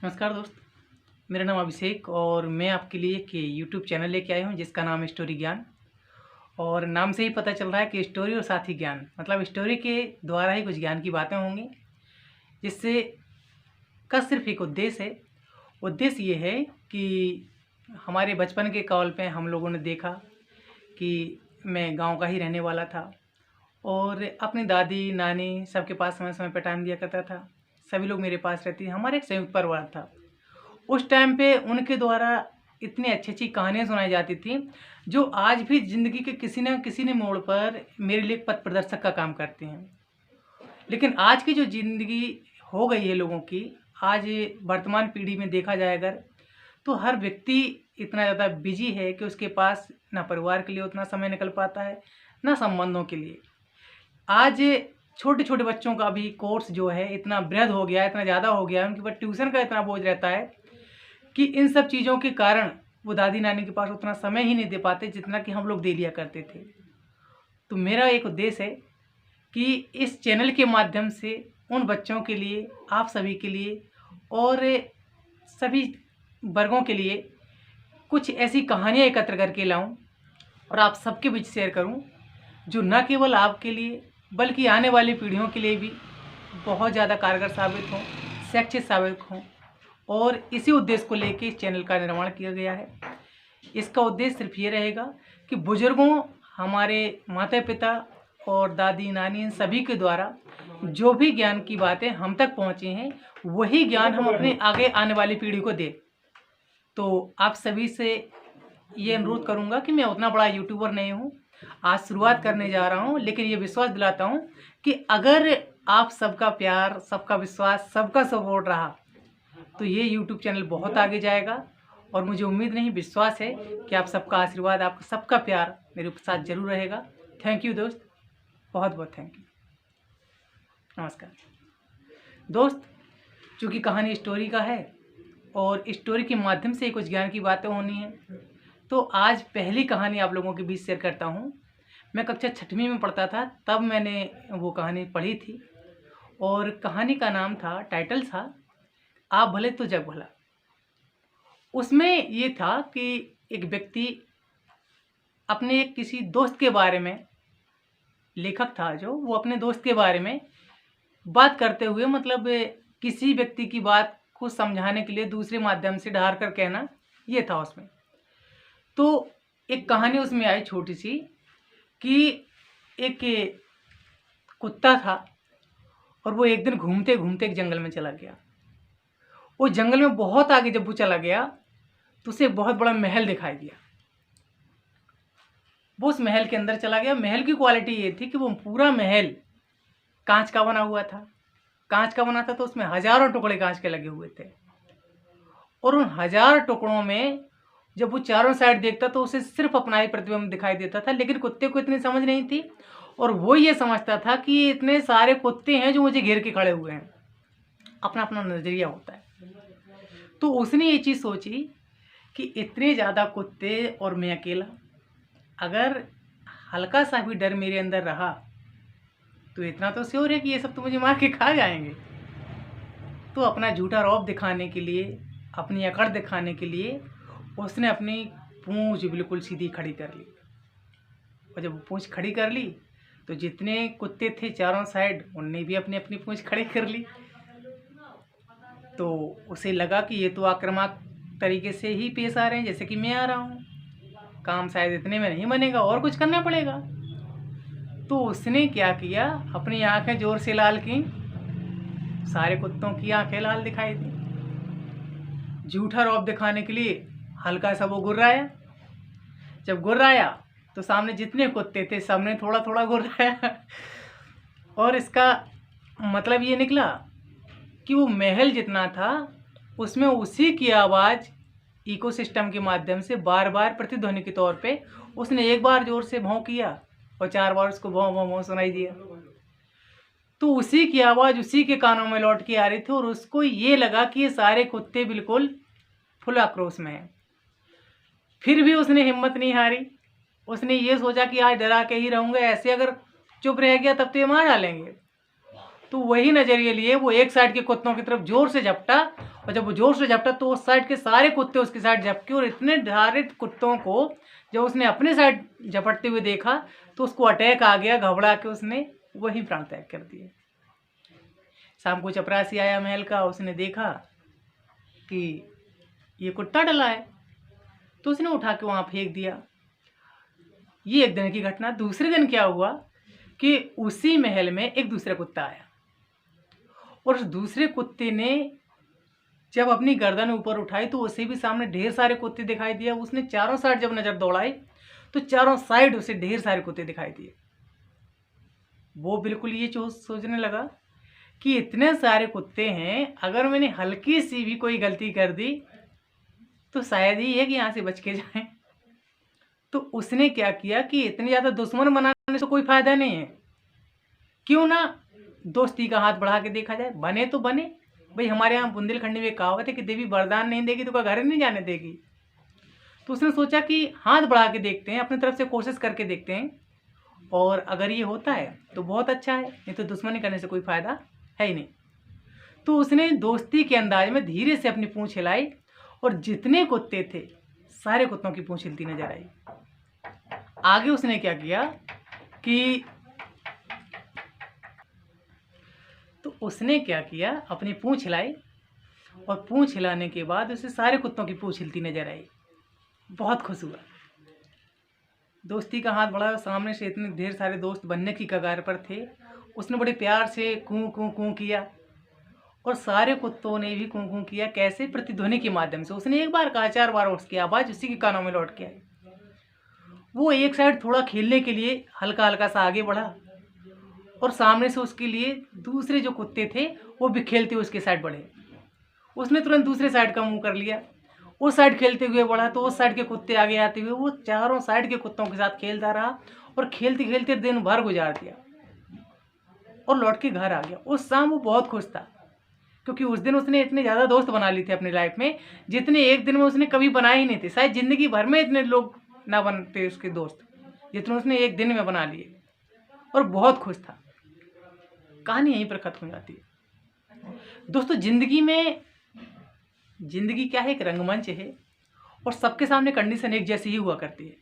नमस्कार दोस्त, मेरा नाम अभिषेक और मैं आपके लिए एक यूट्यूब चैनल लेके आया हूँ जिसका नाम है स्टोरी ज्ञान। और नाम से ही पता चल रहा है कि स्टोरी और साथ ही ज्ञान, मतलब स्टोरी के द्वारा ही कुछ ज्ञान की बातें होंगी, जिससे का सिर्फ एक उद्देश्य है। उद्देश्य ये है कि हमारे बचपन के कॉल पे हम लोगों ने देखा कि मैं गांव का ही रहने वाला था और अपनी दादी नानी सबके पास समय समय पर टाइम दिया करता था। सभी लोग मेरे पास रहती थी, हमारे एक संयुक्त परिवार था। उस टाइम पे उनके द्वारा इतनी अच्छी अच्छी कहानियाँ सुनाई जाती थी जो आज भी ज़िंदगी के किसी न मोड़ पर मेरे लिए पथ प्रदर्शक का काम करती हैं। लेकिन आज की जो ज़िंदगी हो गई है लोगों की, आज वर्तमान पीढ़ी में देखा जाए अगर, तो हर व्यक्ति इतना ज़्यादा बिजी है कि उसके पास ना परिवार के लिए उतना समय निकल पाता है, ना संबंधों के लिए। आज छोटे छोटे बच्चों का भी कोर्स जो है इतना वृहद हो गया है, इतना ज़्यादा हो गया है, उनके ऊपर ट्यूशन का इतना बोझ रहता है कि इन सब चीज़ों के कारण वो दादी नानी के पास उतना समय ही नहीं दे पाते जितना कि हम लोग दे लिया करते थे। तो मेरा एक उद्देश्य है कि इस चैनल के माध्यम से उन बच्चों के लिए, आप सभी के लिए और सभी वर्गों के लिए कुछ ऐसी कहानियाँ एकत्र करके लाऊं और आप सबके बीच शेयर करूं, जो न केवल आपके लिए बल्कि आने वाली पीढ़ियों के लिए भी बहुत ज़्यादा कारगर साबित हों, शैक्षिक साबित हों। और इसी उद्देश्य को लेकर इस चैनल का निर्माण किया गया है। इसका उद्देश्य सिर्फ ये रहेगा कि बुजुर्गों, हमारे माता पिता और दादी नानी इन सभी के द्वारा जो भी ज्ञान की बातें हम तक पहुँची हैं, वही ज्ञान हम अपने आगे आने वाली पीढ़ी को दें। तो आप सभी से ये अनुरोध करूँगा कि मैं उतना बड़ा यूट्यूबर नहीं हूँ, आज शुरुआत करने जा रहा हूँ, लेकिन ये विश्वास दिलाता हूँ कि अगर आप सबका प्यार, सबका विश्वास, सबका सपोर्ट रहा तो ये यूट्यूब चैनल बहुत आगे जाएगा। और मुझे उम्मीद नहीं, विश्वास है कि आप सबका आशीर्वाद, आपका सबका प्यार मेरे साथ जरूर रहेगा। थैंक यू दोस्त, बहुत बहुत थैंक यू। नमस्कार दोस्त, चूँकि कहानी स्टोरी का है और स्टोरी के माध्यम से कुछ ज्ञान की बातें होनी है, तो आज पहली कहानी आप लोगों के बीच शेयर करता हूँ। मैं कक्षा 6वीं में पढ़ता था, तब मैंने वो कहानी पढ़ी थी और कहानी का नाम था, टाइटल था, आप भले तो जग भला। उसमें ये था कि एक व्यक्ति अपने किसी दोस्त के बारे में, लेखक था जो, वो अपने दोस्त के बारे में बात करते हुए, मतलब किसी व्यक्ति की बात को समझाने के लिए दूसरे माध्यम से ढार कर कहना, ये था उसमें। तो एक कहानी उसमें आई छोटी सी कि एक कुत्ता था और वो एक दिन घूमते घूमते एक जंगल में चला गया। वो जंगल में बहुत आगे जब वो चला गया तो उसे बहुत बड़ा महल दिखाई दिया। वो उस महल के अंदर चला गया। महल की क्वालिटी ये थी कि वो पूरा महल कांच का बना हुआ था। कांच का बना था तो उसमें हजारों टुकड़े कांच के लगे हुए थे और उन हजार टुकड़ों में जब वो चारों साइड देखता तो उसे सिर्फ अपना ही प्रतिबिंब दिखाई देता था। लेकिन कुत्ते को इतनी समझ नहीं थी और वो ये समझता था कि इतने सारे कुत्ते हैं जो मुझे घेर के खड़े हुए हैं। अपना अपना नजरिया होता है। तो उसने ये चीज़ सोची कि इतने ज़्यादा कुत्ते और मैं अकेला, अगर हल्का सा भी डर मेरे अंदर रहा तो इतना तो श्योर है कि ये सब तो मुझे मार के खा जाएंगे। तो अपना झूठा रौब दिखाने के लिए, अपनी अकड़ दिखाने के लिए उसने अपनी पूंछ बिल्कुल सीधी खड़ी कर ली। और जब वो पूंछ खड़ी कर ली तो जितने कुत्ते थे चारों साइड, उनने भी अपनी अपनी पूंछ खड़ी कर ली। तो उसे लगा कि ये तो आक्रामक तरीके से ही पेश आ रहे हैं जैसे कि मैं आ रहा हूँ, काम शायद इतने में नहीं बनेगा, और कुछ करना पड़ेगा। तो उसने क्या किया, अपनी आंखें जोर से लाल की। सारे कुत्तों की आंखें लाल दिखाई दी। झूठा रौब दिखाने के लिए हल्का सा वो गुर्राया। जब गुर्राया तो सामने जितने कुत्ते थे सबने थोड़ा थोड़ा गुर्राया। और इसका मतलब ये निकला कि वो महल जितना था उसमें उसी की आवाज़ इकोसिस्टम के माध्यम से बार बार प्रतिध्वनि के तौर पे उसने एक बार जोर से भौं किया और 4 बार उसको भौं भौं भौं सुनाई दिया। तो उसी की आवाज़ उसी के कानों में लौट के आ रही थी और उसको ये लगा कि ये सारे कुत्ते बिल्कुल फुल आक्रोश में हैं। फिर भी उसने हिम्मत नहीं हारी। उसने ये सोचा कि आज डरा के ही रहूँगा, ऐसे अगर चुप रह गया तब तो ये मार डालेंगे। तो वही नज़रिए लिए वो एक साइड के कुत्तों की तरफ जोर से झपटा, और जब वो जोर से झपटा तो उस साइड के सारे कुत्ते उसकी साइड झपके, और इतने धारित कुत्तों को जब उसने अपने साइड झपटते हुए देखा तो उसको अटैक आ गया, घबरा के उसने वहीं प्राण त्याग कर दिए। शाम को चपरासी आया महल का, उसने देखा कि ये कुत्ता डला है तो उसने उठा के वहाँ फेंक दिया। ये एक दिन की घटना। दूसरे दिन क्या हुआ कि उसी महल में एक दूसरा कुत्ता आया, और उस दूसरे कुत्ते ने जब अपनी गर्दन ऊपर उठाई तो उसे भी सामने ढेर सारे कुत्ते दिखाई दिए। उसने चारों साइड जब नज़र दौड़ाई तो चारों साइड उसे ढेर सारे कुत्ते दिखाई दिए। वो बिल्कुल ये सोचने लगा कि इतने सारे कुत्ते हैं, अगर मैंने हल्की सी भी कोई गलती कर दी तो शायद ही है कि यहाँ से बच के जाएं। तो उसने क्या किया कि इतने ज़्यादा दुश्मन बनाने से कोई फ़ायदा नहीं है, क्यों ना दोस्ती का हाथ बढ़ा के देखा जाए। बने तो बने भाई, हमारे यहाँ बुंदेलखंडी में कहावत है कि देवी वरदान नहीं देगी तो क्या घर नहीं जाने देगी। तो उसने सोचा कि हाथ बढ़ा के देखते हैं, अपनी तरफ से कोशिश करके देखते हैं, और अगर ये होता है तो बहुत अच्छा है, नहीं तो दुश्मनी करने से कोई फ़ायदा है ही नहीं। तो उसने दोस्ती के अंदाज में धीरे से अपनी पूँछ हिलाई, और जितने कुत्ते थे सारे कुत्तों की पूँछ हिलती नजर आई। आगे उसने क्या किया कि अपनी पूँछ हिलाई, और पूँछ हिलाने के बाद उसे सारे कुत्तों की पूँछ हिलती नजर आई। बहुत खुश हुआ, दोस्ती का हाथ बढ़ा। सामने से इतने ढेर सारे दोस्त बनने की कगार पर थे। उसने बड़े प्यार से कूं कूं कूं किया, और सारे कुत्तों ने भी कूं कूं किया। कैसे? प्रतिध्वनि के माध्यम से। उसने एक बार कहा, 4 बार उसकी आवाज़ उसी के कानों में लौट के आई। वो एक साइड थोड़ा खेलने के लिए हल्का हल्का सा आगे बढ़ा, और सामने से उसके लिए दूसरे जो कुत्ते थे वो भी खेलते हुए उसके साइड बढ़े। उसने तुरंत दूसरे साइड का मुंह कर लिया, उस साइड खेलते हुए बढ़ा, तो उस साइड के कुत्ते आगे आते हुए वो चारों साइड के कुत्तों के साथ खेलता रहा, और खेलते खेलते दिन भर गुजार दिया, और लौट के घर आ गया। उस शाम वो बहुत खुश था, क्योंकि उस दिन उसने इतने ज़्यादा दोस्त बना लिए थे अपनी लाइफ में, जितने एक दिन में उसने कभी बनाए ही नहीं थे। शायद ज़िंदगी भर में इतने लोग ना बनते उसके दोस्त जितने उसने एक दिन में बना लिए, और बहुत खुश था। कहानी यहीं पर खत्म हो जाती है। दोस्तों, जिंदगी क्या है? एक रंगमंच है, और सबके सामने कंडीशन एक जैसी ही हुआ करती है।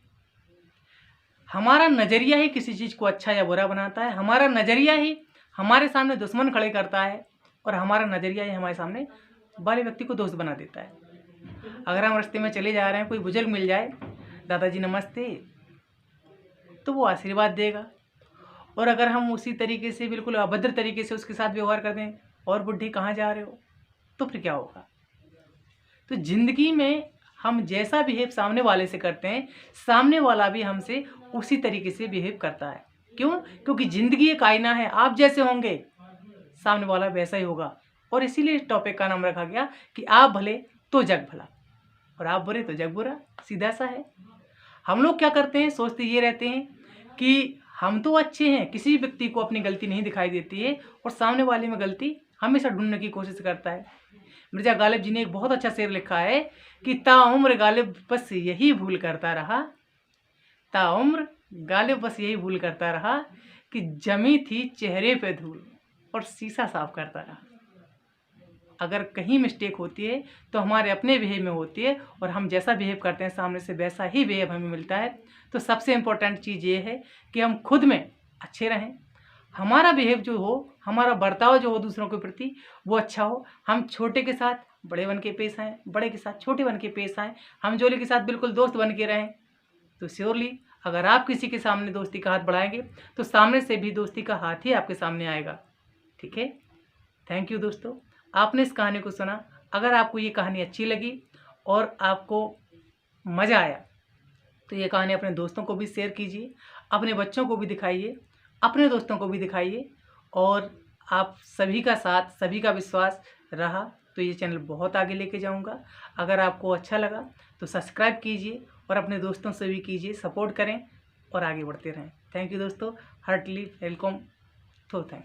हमारा नज़रिया ही किसी चीज़ को अच्छा या बुरा बनाता है। हमारा नज़रिया ही हमारे सामने दुश्मन खड़े करता है, और हमारा नज़रिया ही हमारे सामने वाले व्यक्ति को दोस्त बना देता है। अगर हम रास्ते में चले जा रहे हैं, कोई बुजुर्ग मिल जाए, दादाजी नमस्ते, तो वो आशीर्वाद देगा। और अगर हम उसी तरीके से बिल्कुल अभद्र तरीके से उसके साथ व्यवहार कर दें, और बुढ़ी कहाँ जा रहे हो, तो फिर क्या होगा? तो ज़िंदगी में हम जैसा बिहेव सामने वाले से करते हैं, सामने वाला भी हमसे उसी तरीके से बिहेव करता है। क्यों? क्योंकि ज़िंदगी एक आईना है। आप जैसे होंगे सामने वाला वैसा ही होगा। और इसीलिए इस टॉपिक का नाम रखा गया कि आप भले तो जग भला, और आप बुरे तो जग बुरा। सीधा सा है। हम लोग क्या करते हैं? सोचते ये रहते हैं कि हम तो अच्छे हैं, किसी व्यक्ति को अपनी गलती नहीं दिखाई देती है, और सामने वाले में गलती हमेशा ढूंढने की कोशिश करता है। मिर्जा गालिब जी ने एक बहुत अच्छा शेर लिखा है कि ताउम्र गालिब बस यही भूल करता रहा, ताउम्र गालिब बस यही भूल करता रहा कि जमी थी चेहरे पे धूल, और शीशा साफ करता रहा। अगर कहीं मिस्टेक होती है तो हमारे अपने बिहेव में होती है, और हम जैसा बिहेव करते हैं सामने से वैसा ही बिहेव हमें मिलता है। तो सबसे इम्पोर्टेंट चीज़ ये है कि हम खुद में अच्छे रहें, हमारा बिहेव जो हो, हमारा बर्ताव जो हो दूसरों के प्रति, वो अच्छा हो। हम छोटे के साथ बड़े बन के पेश आएँ, बड़े के साथ छोटे बन के पेश आएँ, हम जोली के साथ बिल्कुल दोस्त बन के रहें। तो श्योरली अगर आप किसी के सामने दोस्ती का हाथ बढ़ाएंगे तो सामने से भी दोस्ती का हाथ ही आपके सामने आएगा। ठीक है? थैंक यू दोस्तों, आपने इस कहानी को सुना। अगर आपको ये कहानी अच्छी लगी और आपको मज़ा आया तो ये कहानी अपने दोस्तों को भी शेयर कीजिए, अपने बच्चों को भी दिखाइए, अपने दोस्तों को भी दिखाइए। और आप सभी का साथ, सभी का विश्वास रहा तो ये चैनल बहुत आगे लेके जाऊंगा। अगर आपको अच्छा लगा तो सब्सक्राइब कीजिए, और अपने दोस्तों से भी कीजिए, सपोर्ट करें और आगे बढ़ते रहें। थैंक यू दोस्तों, हार्टली वेलकम। तो थैंक